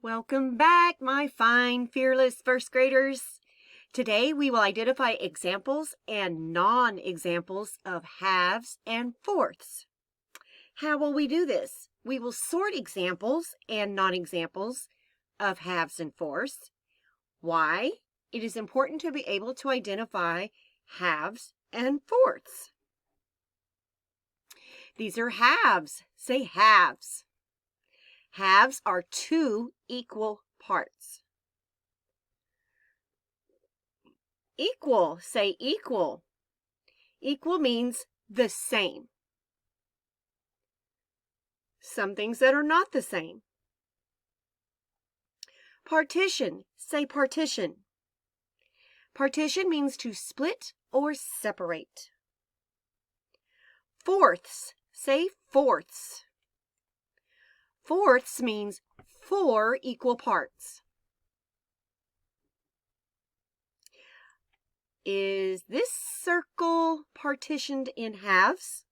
Welcome back, my fine, fearless first graders. Today we will identify examples and non-examples of halves and fourths. How will we do this? We will sort examples and non-examples of halves and fourths. Why? It is important to be able to identify halves and fourths. These are halves. Say halves. Halves are two equal parts. Equal, say equal. Equal means the same. Some things that are not the same. Partition, say partition. Partition means to split or separate. Fourths, say fourths. Fourths means four equal parts. Is this circle partitioned in halves?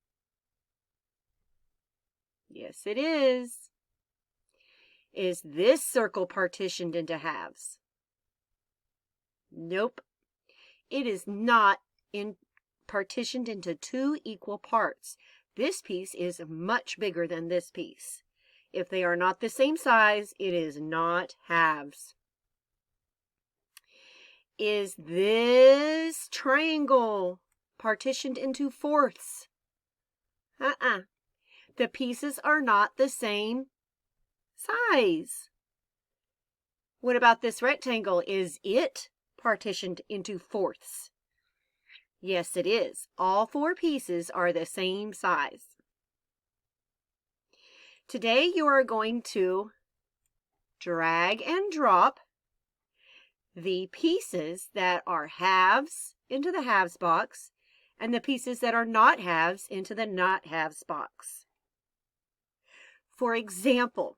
Yes, it is. Is this circle partitioned into halves? Nope. It is not partitioned into two equal parts. This piece is much bigger than this piece. If they are not the same size, it is not halves. Is this triangle partitioned into fourths? The pieces are not the same size. What about this rectangle? Is it partitioned into fourths? Yes, it is. All four pieces are the same size. Today you are going to drag and drop the pieces that are halves into the halves box and the pieces that are not halves into the not halves box. For example,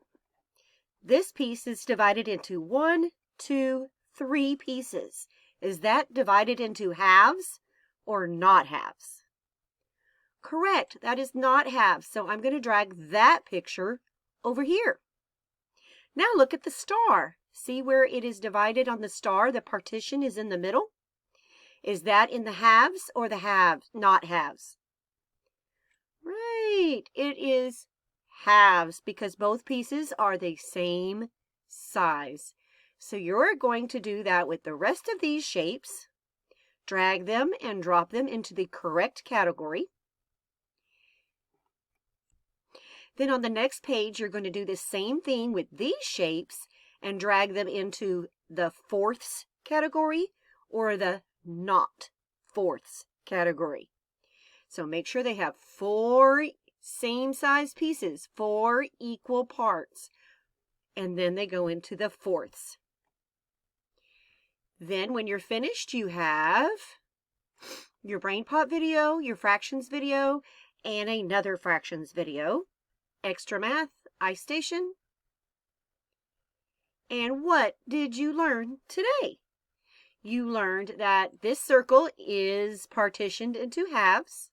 this piece is divided into 1, 2, 3 pieces. Is that divided into halves or not halves? Correct, that is not halves. So I'm going to drag that picture over here. Now look at the star. See where it is divided on the star? The partition is in the middle. Is that in the halves or the not halves? Right, it is halves because both pieces are the same size. So you're going to do that with the rest of these shapes. Drag them and drop them into the correct category. Then on the next page, you're going to do the same thing with these shapes and drag them into the fourths category or the not fourths category. So make sure they have 4 same size pieces, 4 equal parts, and then they go into the fourths. Then when you're finished, you have your BrainPop video, your fractions video, and another fractions video. Extra Math, iStation. And what did you learn today? You learned that this circle is partitioned into halves.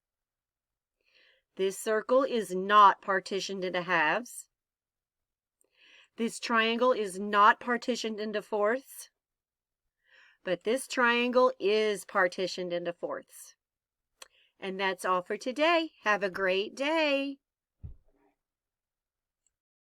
This circle is not partitioned into halves. This triangle is not partitioned into fourths. But this triangle is partitioned into fourths. And that's all for today. Have a great day.